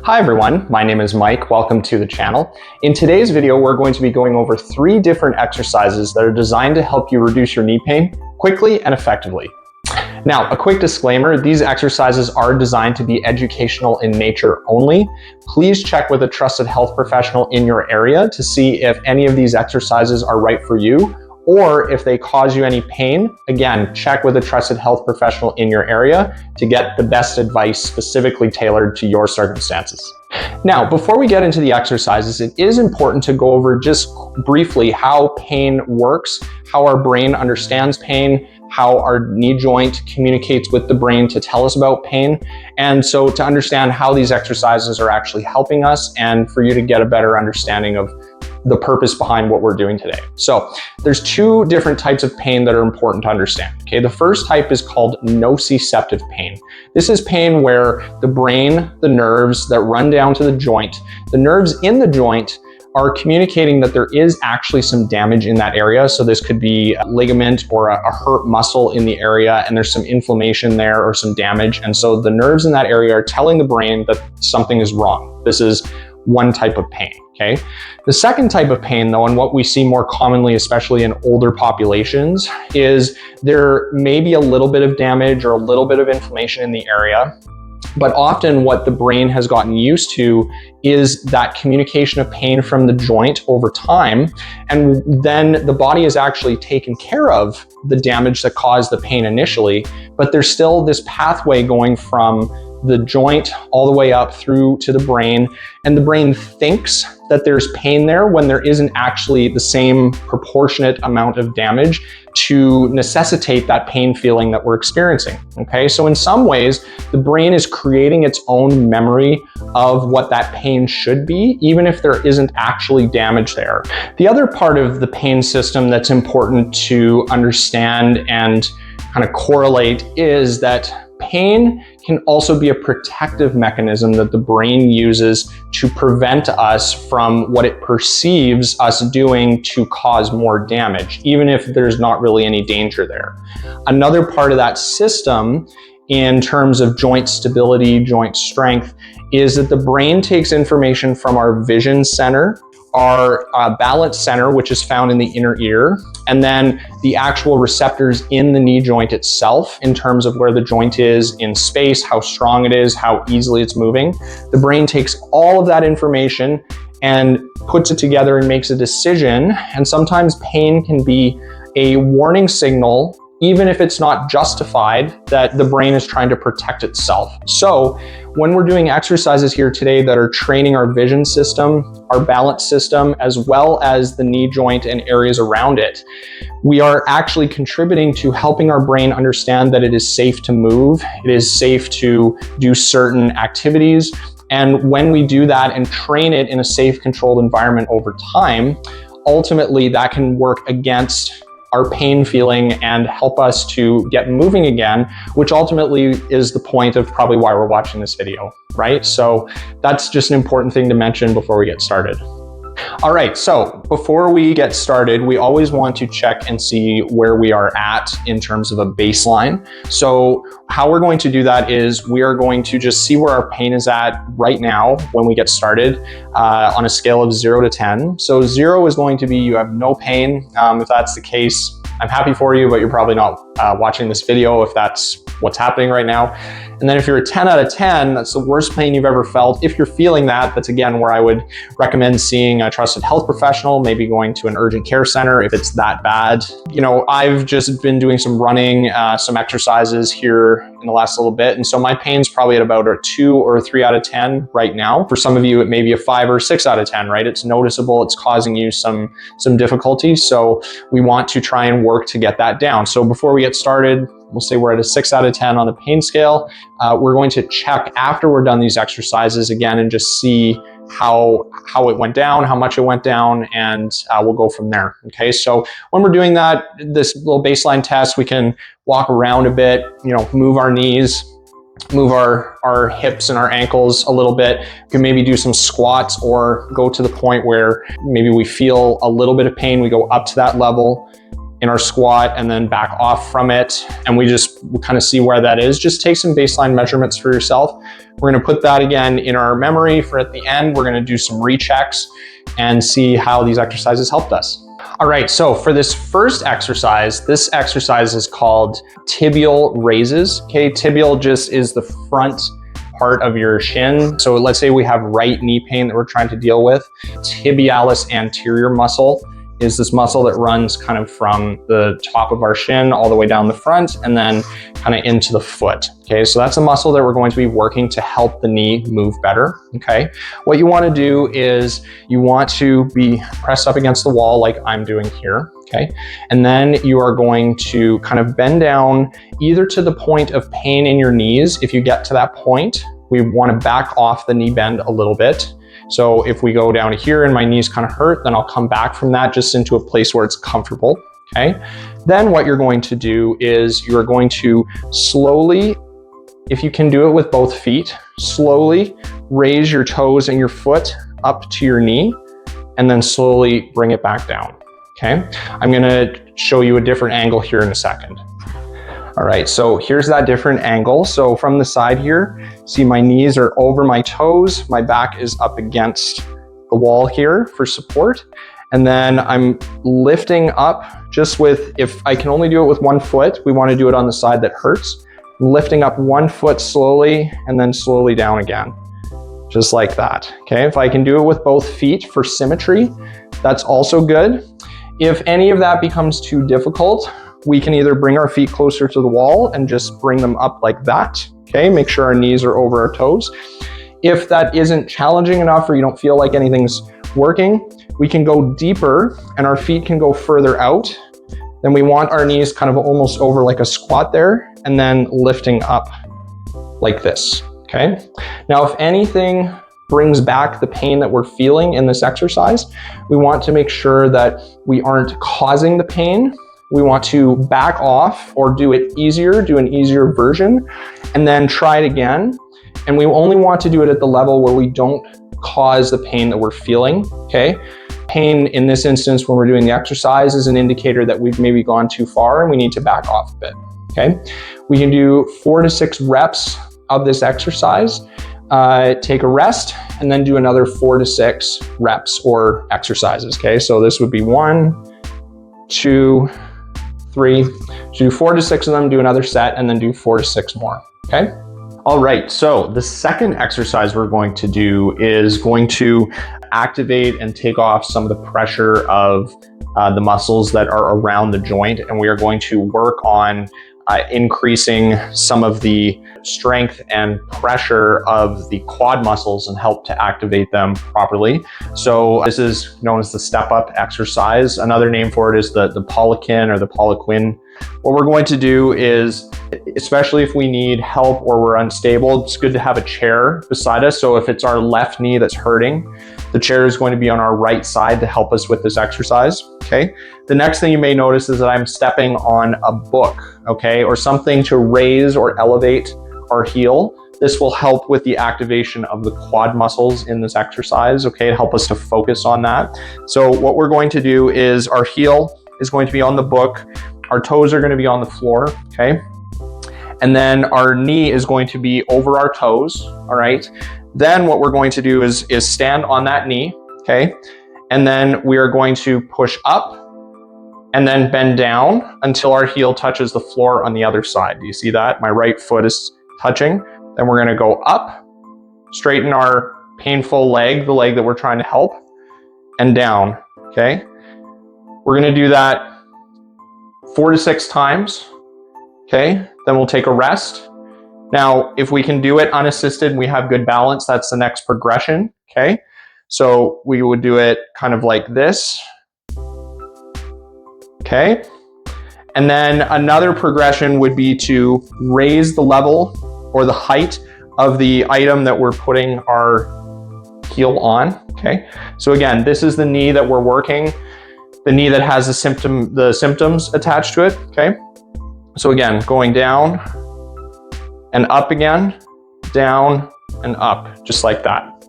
Hi everyone, my name is Mike. Welcome to the channel. In today's video, we're going to be going over 3 different exercises that are designed to help you reduce your knee pain quickly and effectively. Now, a quick disclaimer, these exercises are designed to be educational in nature only. Please check with a trusted health professional in your area to see if any of these exercises are right for you, or if they cause you any pain. Again, check with a trusted health professional in your area to get the best advice specifically tailored to your circumstances. Now, before we get into the exercises, it is important to go over just briefly how pain works, how our brain understands pain, how our knee joint communicates with the brain to tell us about pain. And so to understand how these exercises are actually helping us and for you to get a better understanding of the purpose behind what we're doing today. So there's 2 different types of pain that are important to understand. Okay, the first type is called nociceptive pain. This is pain where the brain, the nerves that run down to the joint, the nerves in the joint are communicating that there is actually some damage in that area. So this could be a ligament or a hurt muscle in the area, and there's some inflammation there or some damage. And so the nerves in that area are telling the brain that something is wrong. This is one type of pain, okay? The second type of pain though, and what we see more commonly, especially in older populations, is there may be a little bit of damage or a little bit of inflammation in the area. But often what the brain has gotten used to is that communication of pain from the joint over time. And then the body has actually taken care of the damage that caused the pain initially, but there's still this pathway going from the joint all the way up through to the brain. And the brain thinks that there's pain there when there isn't actually the same proportionate amount of damage to necessitate that pain feeling that we're experiencing, okay? So in some ways, the brain is creating its own memory of what that pain should be, even if there isn't actually damage there. The other part of the pain system that's important to understand and kind of correlate is that pain can also be a protective mechanism that the brain uses to prevent us from what it perceives us doing to cause more damage, even if there's not really any danger there. Another part of that system in terms of joint stability, joint strength, is that the brain takes information from our vision center, our balance center, which is found in the inner ear, and then the actual receptors in the knee joint itself in terms of where the joint is in space, how strong it is, how easily it's moving. The brain takes all of that information and puts it together and makes a decision. And sometimes pain can be a warning signal, even if it's not justified, that the brain is trying to protect itself. So when we're doing exercises here today that are training our vision system, our balance system, as well as the knee joint and areas around it, we are actually contributing to helping our brain understand that it is safe to move, it is safe to do certain activities. And when we do that and train it in a safe, controlled environment over time, ultimately that can work against our pain feeling and help us to get moving again, which ultimately is the point of probably why we're watching this video, right? So that's just an important thing to mention before we get started. All right, so before we get started, we always want to check and see where we are at in terms of a baseline. So how we're going to do that is we are going to just see where our pain is at right now when we get started on a scale of 0 to 10. So 0 is going to be you have no pain. If that's the case, I'm happy for you, but you're probably not watching this video if that's what's happening right now. And then if you're a 10 out of 10, that's the worst pain you've ever felt. If you're feeling that, that's again where I would recommend seeing a trusted health professional, maybe going to an urgent care center if it's that bad. You know, I've just been doing some running, some exercises here in the last little bit. And so my pain's probably at about a 2 or 3 out of 10 right now. For some of you, it may be a 5 or 6 out of 10, right? It's noticeable, it's causing you some difficulty. So we want to try and work to get that down. So before we get started, we'll say we're at a 6 out of 10 on the pain scale. We're going to check after we're done these exercises again and just see how it went down, how much it went down, and we'll go from there. Okay, so when we're doing that, this little baseline test, we can walk around a bit, you know, move our knees, move our hips and our ankles a little bit. We can maybe do some squats or go to the point where maybe we feel a little bit of pain. We go up to that level, in our squat and then back off from it. And we just kind of see where that is. Just take some baseline measurements for yourself. We're gonna put that again in our memory for at the end. We're gonna do some rechecks and see how these exercises helped us. All right, so for this first exercise, this exercise is called tibial raises. Okay, tibial just is the front part of your shin. So let's say we have right knee pain that we're trying to deal with. Tibialis anterior muscle is this muscle that runs kind of from the top of our shin all the way down the front and then kind of into the foot. Okay, so that's a muscle that we're going to be working to help the knee move better. Okay, what you want to do is you want to be pressed up against the wall like I'm doing here. Okay, and then you are going to kind of bend down either to the point of pain in your knees. If you get to that point, we want to back off the knee bend a little bit. So if we go down here and my knees kind of hurt, then I'll come back from that just into a place where it's comfortable, okay? Then what you're going to do is you're going to slowly, if you can do it with both feet, slowly raise your toes and your foot up to your knee and then slowly bring it back down, okay? I'm gonna show you a different angle here in a second. All right, so here's that different angle. So from the side here, see my knees are over my toes, my back is up against the wall here for support. And then I'm lifting up just with, if I can only do it with one foot, we want to do it on the side that hurts. Lifting up one foot slowly and then slowly down again, just like that. Okay, if I can do it with both feet for symmetry, that's also good. If any of that becomes too difficult, we can either bring our feet closer to the wall and just bring them up like that. Okay, make sure our knees are over our toes. If that isn't challenging enough or you don't feel like anything's working, we can go deeper and our feet can go further out. Then we want our knees kind of almost over like a squat there and then lifting up like this, okay? Now, if anything brings back the pain that we're feeling in this exercise, we want to make sure that we aren't causing the pain. We want to back off or do it easier, do an easier version, and then try it again. And we only want to do it at the level where we don't cause the pain that we're feeling, okay? Pain in this instance, when we're doing the exercise, is an indicator that we've maybe gone too far and we need to back off a bit, okay? We can do 4 to 6 reps of this exercise, take a rest, and then do another 4 to 6 reps or exercises, okay? So this would be 1, 2, 3, so do 4 to 6 of them, do another set, and then do 4 to 6 more, okay? All right, so the second exercise we're going to do is going to activate and take off some of the pressure of the muscles that are around the joint, and we are going to work on increasing some of the strength and pressure of the quad muscles and help to activate them properly. So this is known as the step-up exercise. Another name for it is the Poliquin or the Poliquin. What we're going to do is, especially if we need help or we're unstable, it's good to have a chair beside us. So if it's our left knee that's hurting, the chair is going to be on our right side to help us with this exercise, okay? The next thing you may notice is that I'm stepping on a book, okay? Or something to raise or elevate our heel. This will help with the activation of the quad muscles in this exercise, okay? Help us to focus on that. So what we're going to do is our heel is going to be on the book. Our toes are going to be on the floor, okay? And then our knee is going to be over our toes, all right? Then what we're going to do is stand on that knee, okay? And then we are going to push up and then bend down until our heel touches the floor on the other side. Do you see that? My right foot is touching. Then we're gonna go up, straighten our painful leg, the leg that we're trying to help, and down, okay? We're gonna do that 4 to 6 times, okay? Then we'll take a rest. Now, if we can do it unassisted and we have good balance, that's the next progression, okay? So we would do it kind of like this, okay? And then another progression would be to raise the level or the height of the item that we're putting our heel on, okay? So again, this is the knee that we're working, the knee that has the symptoms attached to it, okay? So again, going down and up again, down and up, just like that,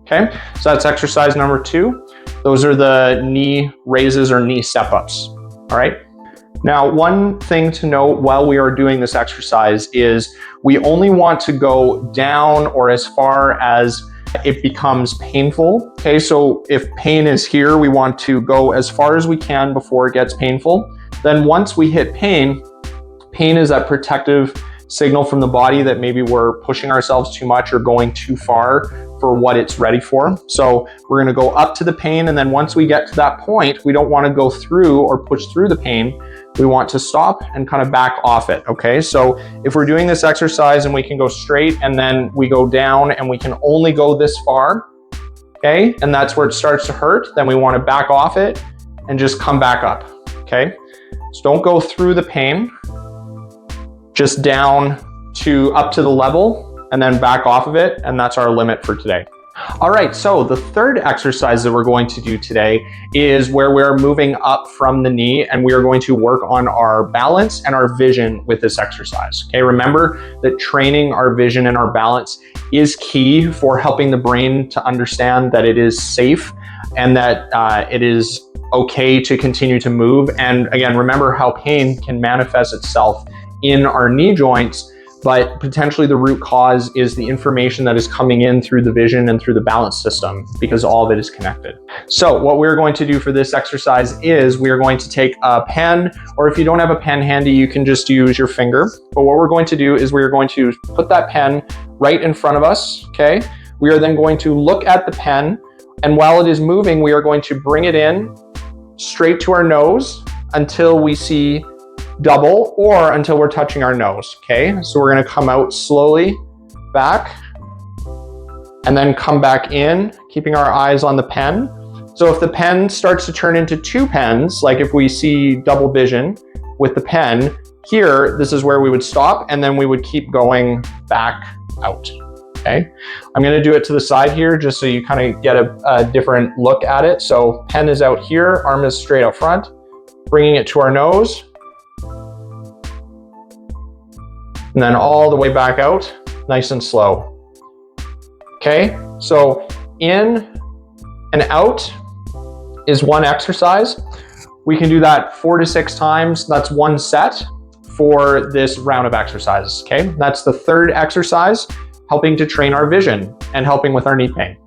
okay? So that's exercise number 2. Those are the knee raises or knee step-ups, all right? Now, one thing to note while we are doing this exercise is we only want to go down or as far as it becomes painful. Okay, so if pain is here, we want to go as far as we can before it gets painful. Then once we hit pain, pain is that protective signal from the body that maybe we're pushing ourselves too much or going too far for what it's ready for. So we're gonna go up to the pain, and then once we get to that point, we don't wanna go through or push through the pain. We want to stop and kind of back off it, okay? So if we're doing this exercise and we can go straight and then we go down and we can only go this far, okay? And that's where it starts to hurt, then we wanna back off it and just come back up, okay? So don't go through the pain, just down to up to the level and then back off of it, and that's our limit for today. All right, so the third exercise that we're going to do today is where we're moving up from the knee, and we are going to work on our balance and our vision with this exercise. Okay, remember that training our vision and our balance is key for helping the brain to understand that it is safe and that it is okay to continue to move. And again, remember how pain can manifest itself in our knee joints, but potentially the root cause is the information that is coming in through the vision and through the balance system, because all of it is connected. So what we're going to do for this exercise is we are going to take a pen, or if you don't have a pen handy, you can just use your finger. But what we're going to do is we are going to put that pen right in front of us, okay? We are then going to look at the pen, and while it is moving, we are going to bring it in straight to our nose until we see double or until we're touching our nose, okay? So we're gonna come out slowly back and then come back in, keeping our eyes on the pen. So if the pen starts to turn into two pens, like if we see double vision with the pen, here, this is where we would stop and then we would keep going back out, okay? I'm gonna do it to the side here just so you kind of get a different look at it. So pen is out here, arm is straight out front, bringing it to our nose, and then all the way back out, nice and slow. Okay, so in and out is one exercise. We can do that 4 to 6 times. That's one set for this round of exercises, okay? That's the third exercise, helping to train our vision and helping with our knee pain.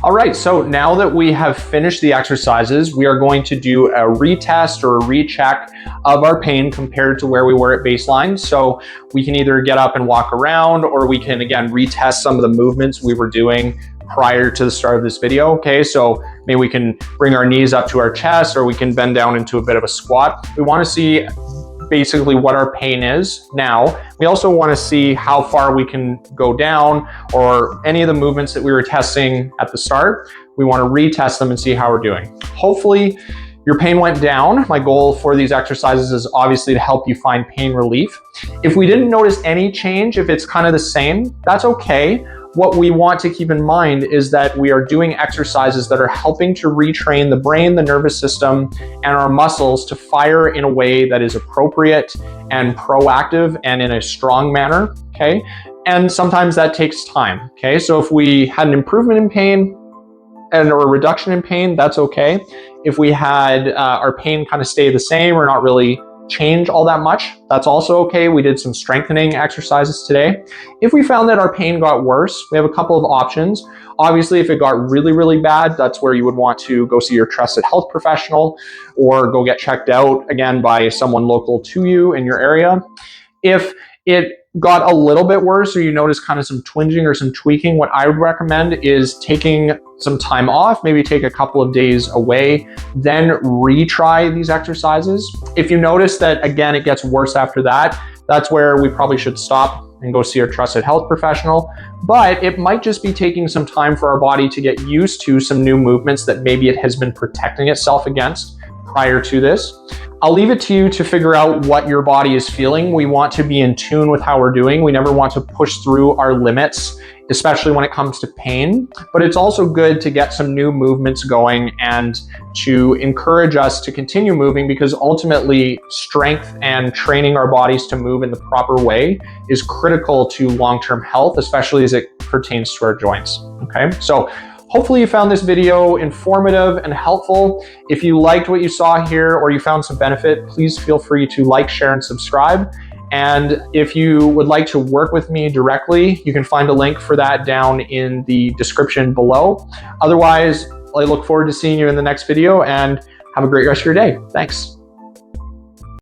All right, so now that we have finished the exercises, we are going to do a retest or a recheck of our pain compared to where we were at baseline. So we can either get up and walk around, or we can, again, retest some of the movements we were doing prior to the start of this video, okay? So maybe we can bring our knees up to our chest, or we can bend down into a bit of a squat. We wanna see basically what our pain is now. We also want to see how far we can go down, or any of the movements that we were testing at the start. We want to retest them and see how we're doing. Hopefully your pain went down. My goal for these exercises is obviously to help you find pain relief. If we didn't notice any change, if it's kind of the same, that's okay. What we want to keep in mind is that we are doing exercises that are helping to retrain the brain, the nervous system, and our muscles to fire in a way that is appropriate and proactive and in a strong manner, okay? And sometimes that takes time, okay? So if we had an improvement in pain or a reduction in pain, that's okay. If we had our pain kind of stay the same or not really change all that much, that's also okay. We did some strengthening exercises today. If we found that our pain got worse, we have a couple of options. Obviously, if it got really, really bad, that's where you would want to go see your trusted health professional or go get checked out, again, by someone local to you in your area. If it got a little bit worse, or you notice kind of some twinging or some tweaking, what I would recommend is taking some time off, maybe take a couple of days away, then retry these exercises. If you notice that, again, it gets worse after that, that's where we probably should stop and go see our trusted health professional. But it might just be taking some time for our body to get used to some new movements that maybe it has been protecting itself against prior to this. I'll leave it to you to figure out what your body is feeling. We want to be in tune with how we're doing. We never want to push through our limits, especially when it comes to pain. But it's also good to get some new movements going and to encourage us to continue moving, because ultimately strength and training our bodies to move in the proper way is critical to long-term health, especially as it pertains to our joints, okay? So Hopefully you found this video informative and helpful. If you liked what you saw here or you found some benefit, please feel free to like, share, and subscribe. And if you would like to work with me directly, you can find a link for that down in the description below. Otherwise, I look forward to seeing you in the next video, and have a great rest of your day. Thanks.